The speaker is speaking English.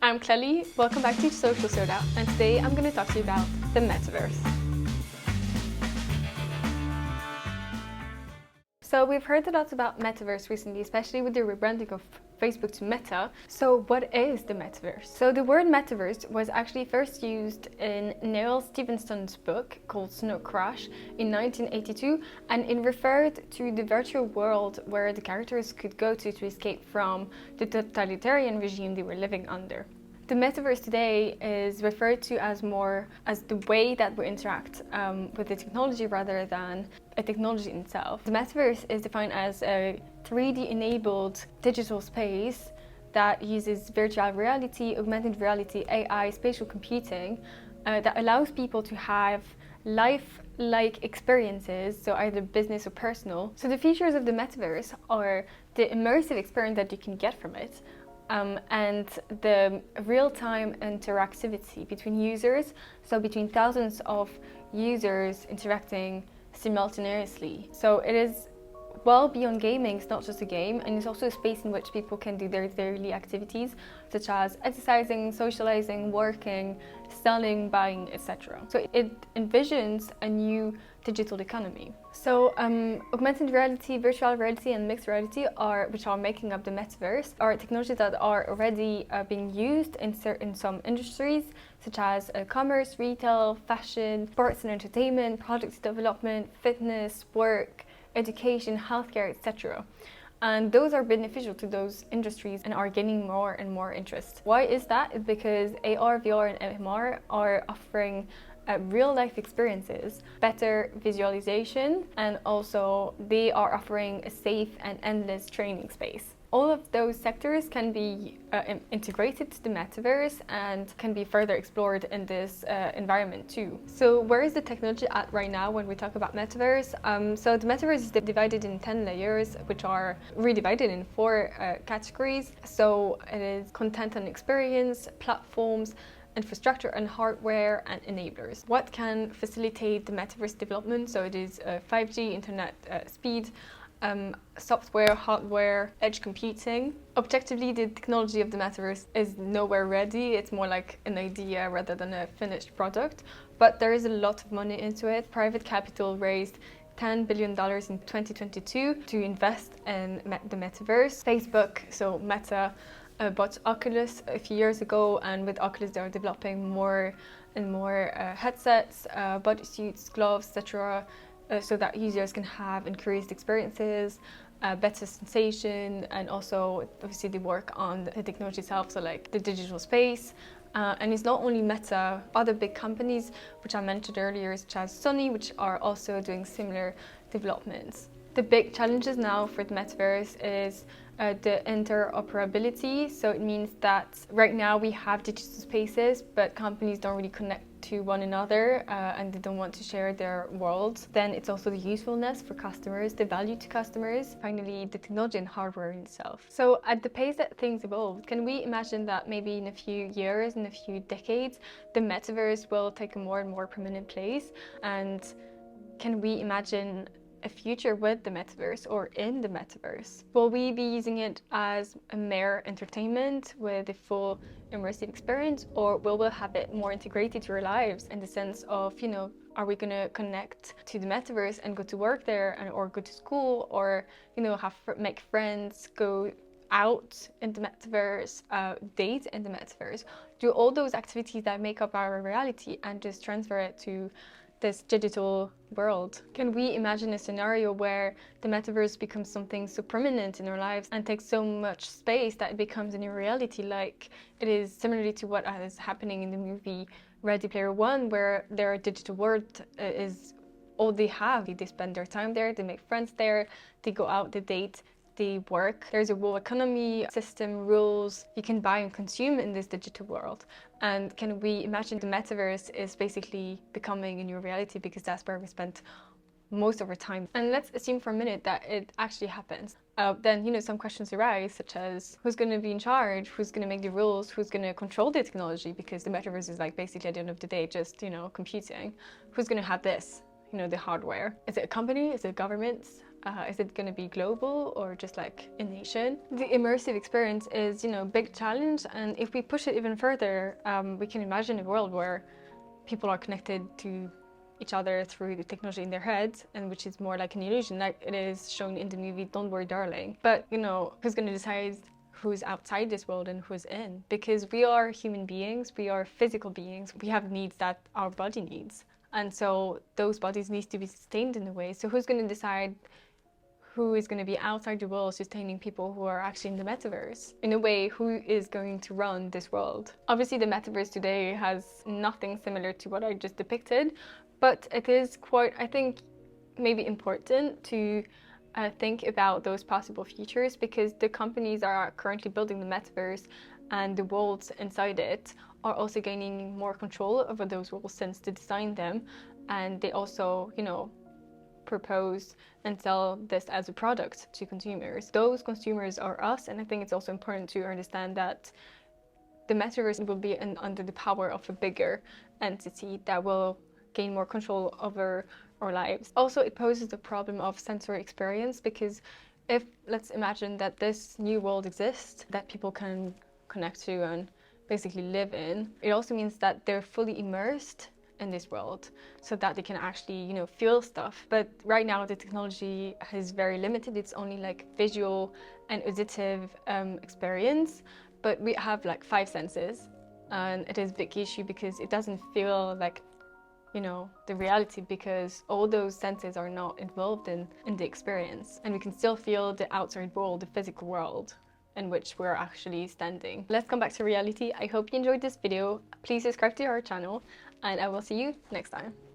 I'm Clélie, welcome back to Social Soda, and today I'm going to talk to you about the Metaverse. So we've heard a lot about Metaverse recently, especially with the rebranding of Facebook to Meta. So what is the Metaverse? So the word Metaverse was actually first used in Neil Stephenson's book called Snow Crash in 1982, and it referred to the virtual world where the characters could go to escape from the totalitarian regime they were living under. The Metaverse today is referred to as more as the way that we interact with the technology rather than a technology in itself. The Metaverse is defined as a 3D-enabled digital space that uses virtual reality, augmented reality, AI, spatial computing that allows people to have life-like experiences, so either business or personal. So the features of the Metaverse are the immersive experience that you can get from it, and the real-time interactivity between users, so between thousands of users interacting simultaneously. So it is well beyond gaming. It's not just a game, and it's also a space in which people can do their daily activities such as exercising, socializing, working, selling, buying, etc. So it envisions a new digital economy. So augmented reality, virtual reality and mixed reality, which are making up the Metaverse, are technologies that are already being used in some industries such as commerce, retail, fashion, sports and entertainment, product development, fitness, work, education, healthcare, etc. And those are beneficial to those industries and are gaining more and more interest. Why is that? It's because AR, VR and MR are offering real-life experiences, better visualization, and also they are offering a safe and endless training space. All of those sectors can be integrated to the Metaverse and can be further explored in this environment too. So where is the technology at right now when we talk about Metaverse? So the Metaverse is divided in 10 layers, which are redivided in 4 categories. So it is content and experience, platforms, infrastructure and hardware, and enablers. What can facilitate the Metaverse development? So it is 5G, internet speed, software, hardware, edge computing. Objectively, the technology of the Metaverse is nowhere ready. It's more like an idea rather than a finished product, but there is a lot of money into it. Private capital raised $10 billion in 2022 to invest in the Metaverse. Facebook, so Meta, bought Oculus a few years ago, and with Oculus they are developing more and more headsets, bodysuits, gloves, etc., so that users can have increased experiences, better sensation, and also obviously they work on the technology itself, so like the digital space. And it's not only Meta, other big companies which I mentioned earlier, such as Sony, which are also doing similar developments. The big challenges now for the Metaverse is the interoperability. So it means that right now we have digital spaces, but companies don't really connect to one another and they don't want to share their worlds. Then it's also the usefulness for customers, the value to customers, finally the technology and hardware in itself. So at the pace that things evolve, can we imagine that maybe in a few years, in a few decades, the Metaverse will take a more and more prominent place? And can we imagine a future with the Metaverse or in the Metaverse? Will we be using it as a mere entertainment with a full immersive experience, or will we have it more integrated to our lives in the sense of, you know, are we going to connect to the Metaverse and go to work there or go to school, or, you know, make friends, go out in the Metaverse, date in the Metaverse, do all those activities that make up our reality and just transfer it to this digital world? Can we imagine a scenario where the Metaverse becomes something so prominent in our lives and takes so much space that it becomes a new reality, like it is similarly to what is happening in the movie Ready Player One, where their digital world is all they have. They spend their time there, they make friends there, they go out, they date, they work. There's a whole economy, system, rules you can buy and consume in this digital world. And can we imagine the Metaverse is basically becoming a new reality because that's where we spend most of our time? And let's assume for a minute that it actually happens. Then, you know, some questions arise, such as who's going to be in charge, who's going to make the rules, who's going to control the technology, because the Metaverse is like basically at the end of the day just, you know, computing. Who's going to have this, you know, the hardware? Is it a company? Is it governments? Is it going to be global or just like a nation? The immersive experience is, you know, a big challenge, and if we push it even further, we can imagine a world where people are connected to each other through the technology in their heads, and which is more like an illusion, like it is shown in the movie Don't Worry Darling. But, you know, who's going to decide who's outside this world and who's in? Because we are human beings, we are physical beings, we have needs that our body needs. And so those bodies need to be sustained in a way. So who's going to decide who is going to be outside the world sustaining people who are actually in the metaverse? In a way, who is going to run this world? Obviously, the metaverse today has nothing similar to what I just depicted, but it is quite, I think, maybe important to think about those possible futures, because the companies are currently building the metaverse and the worlds inside it are also gaining more control over those worlds since they designed them, and they also, you know, propose and sell this as a product to consumers. Those consumers are us, and I think it's also important to understand that the metaverse will be under the power of a bigger entity that will gain more control over our lives. Also, it poses the problem of sensory experience, because if, let's imagine that this new world exists that people can connect to and basically live in, it also means that they're fully immersed in this world so that they can actually, you know, feel stuff. But right now the technology is very limited. It's only like visual and auditive experience, but we have like 5 senses, and it is a big issue because it doesn't feel like, you know, the reality, because all those senses are not involved in the experience, and we can still feel the outside world, the physical world in which we're actually standing. Let's come back to reality. I hope you enjoyed this video. Please subscribe to our channel, and I will see you next time.